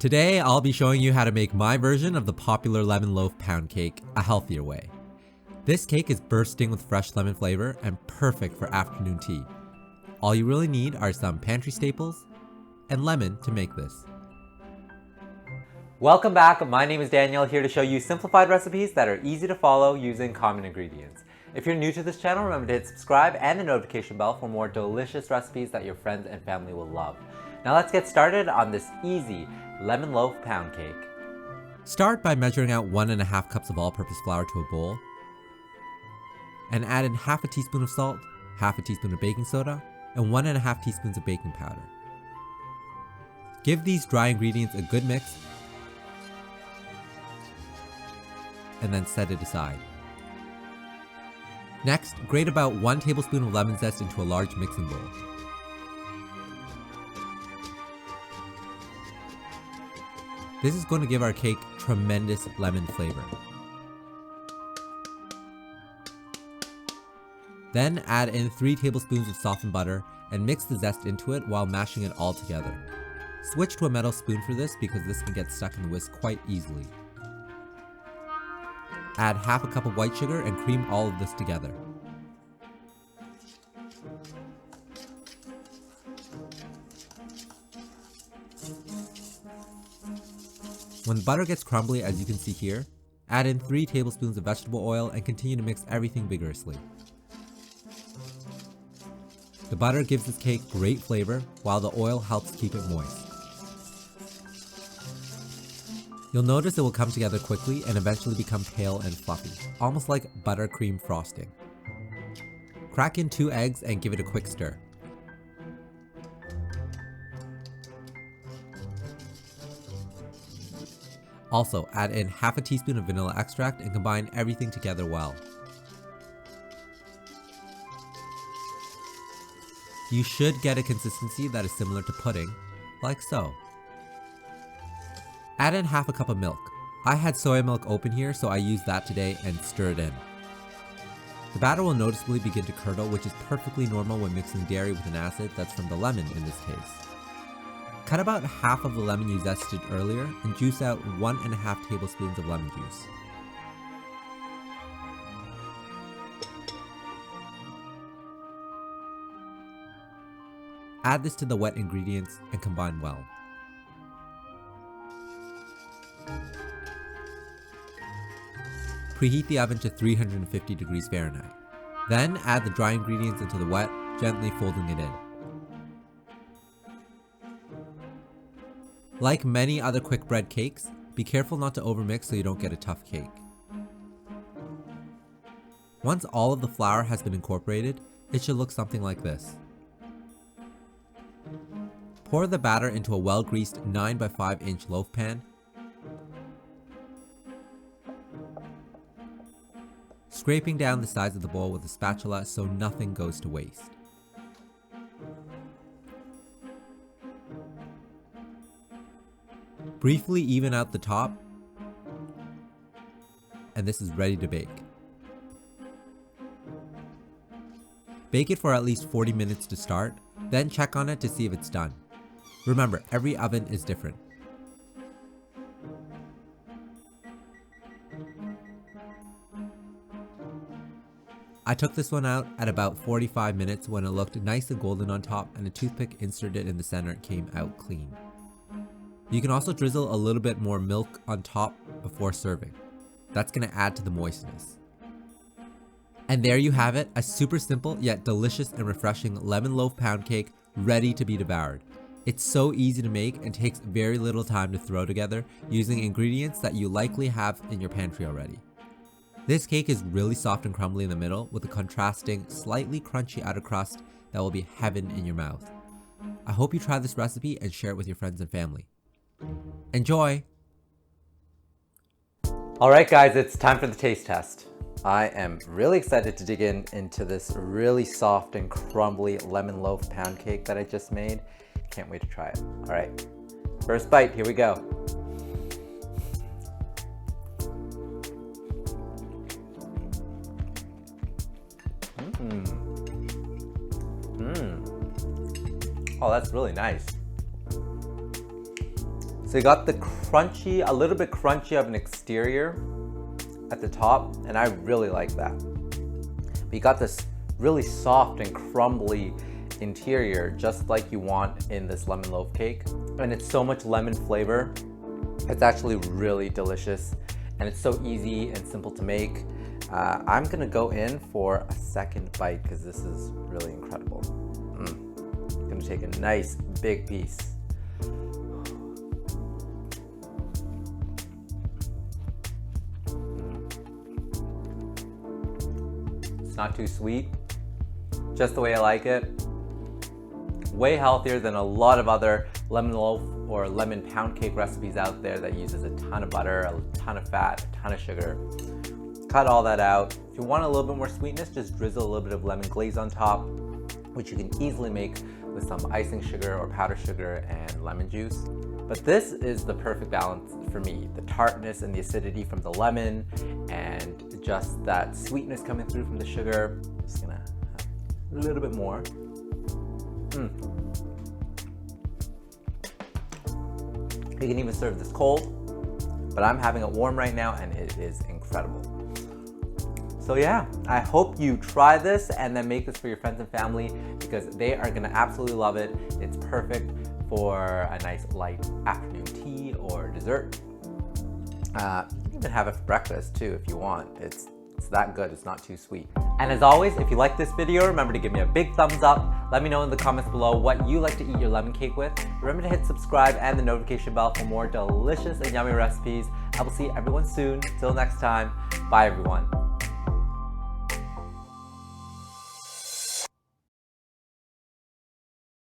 Today, I'll be showing you how to make my version of the popular lemon loaf pound cake a healthier way. This cake is bursting with fresh lemon flavor and perfect for afternoon tea. All you really need are some pantry staples and lemon to make this. Welcome back, my name is Daniel, here to show you simplified recipes that are easy to follow using common ingredients. If you're new to this channel, remember to hit subscribe and the notification bell for more delicious recipes that your friends and family will love. Now let's get started on this easy lemon loaf pound cake. Start by measuring out 1.5 cups of all-purpose flour to a bowl and add in half a teaspoon of salt, half a teaspoon of baking soda, and 1.5 teaspoons of baking powder. Give these dry ingredients a good mix and then set it aside. Next, grate about 1 tablespoon of lemon zest into a large mixing bowl. This is going to give our cake tremendous lemon flavor. Then add in 3 tablespoons of softened butter and mix the zest into it while mashing it all together. Switch to a metal spoon for this because this can get stuck in the whisk quite easily. Add half a cup of white sugar and cream all of this together. When the butter gets crumbly, as you can see here, add in 3 tablespoons of vegetable oil and continue to mix everything vigorously. The butter gives this cake great flavor, while the oil helps keep it moist. You'll notice it will come together quickly and eventually become pale and fluffy, almost like buttercream frosting. Crack in 2 eggs and give it a quick stir. Also, add in half a teaspoon of vanilla extract and combine everything together well. You should get a consistency that is similar to pudding, like so. Add in half a cup of milk. I had soy milk open here, so I used that today and stir it in. The batter will noticeably begin to curdle, which is perfectly normal when mixing dairy with an acid that's from the lemon in this case. Cut about half of the lemon you zested earlier and juice out 1.5 tablespoons of lemon juice. Add this to the wet ingredients and combine well. Preheat the oven to 350 degrees Fahrenheit. Then add the dry ingredients into the wet, gently folding it in. Like many other quick bread cakes, be careful not to overmix so you don't get a tough cake. Once all of the flour has been incorporated, it should look something like this. Pour the batter into a well-greased 9 by 5 inch loaf pan. Scraping down the sides of the bowl with a spatula so nothing goes to waste. Briefly even out the top, and this is ready to bake. Bake it for at least 40 minutes to start, then check on it to see if it's done. Remember, every oven is different. I took this one out at about 45 minutes when it looked nice and golden on top and a toothpick inserted in the center came out clean. You can also drizzle a little bit more milk on top before serving. That's going to add to the moistness. And there you have it, a super simple yet delicious and refreshing lemon loaf pound cake ready to be devoured. It's so easy to make and takes very little time to throw together using ingredients that you likely have in your pantry already. This cake is really soft and crumbly in the middle with a contrasting, slightly crunchy outer crust that will be heaven in your mouth. I hope you try this recipe and share it with your friends and family. Enjoy! Alright guys, it's time for the taste test. I am really excited to dig into this really soft and crumbly lemon loaf pound cake that I just made. Can't wait to try it. Alright, first bite, here we go. Oh, that's really nice. So you got the crunchy, a little bit crunchy of an exterior at the top, and I really like that. But you got this really soft and crumbly interior, just like you want in this lemon loaf cake. And it's so much lemon flavor. It's actually really delicious, and it's so easy and simple to make. I'm gonna go in for a second bite because this is really incredible. I'm gonna take a nice big piece. It's not too sweet, just the way I like it. Way healthier than a lot of other lemon loaf or lemon pound cake recipes out there that uses a ton of butter, a ton of fat, a ton of sugar. Cut all that out. If you want a little bit more sweetness, just drizzle a little bit of lemon glaze on top, which you can easily make with some icing sugar or powdered sugar and lemon juice. But this is the perfect balance for me. The tartness and the acidity from the lemon and just that sweetness coming through from the sugar. Just gonna have a little bit more. You can even serve this cold, but I'm having it warm right now and it is incredible. So yeah, I hope you try this and then make this for your friends and family because they are gonna absolutely love it. It's perfect for a nice light afternoon tea or dessert. You can even have it for breakfast too if you want. It's that good, it's not too sweet. And as always, if you like this video, remember to give me a big thumbs up. Let me know in the comments below what you like to eat your lemon cake with. Remember to hit subscribe and the notification bell for more delicious and yummy recipes. I will see everyone soon. Till next time, bye everyone.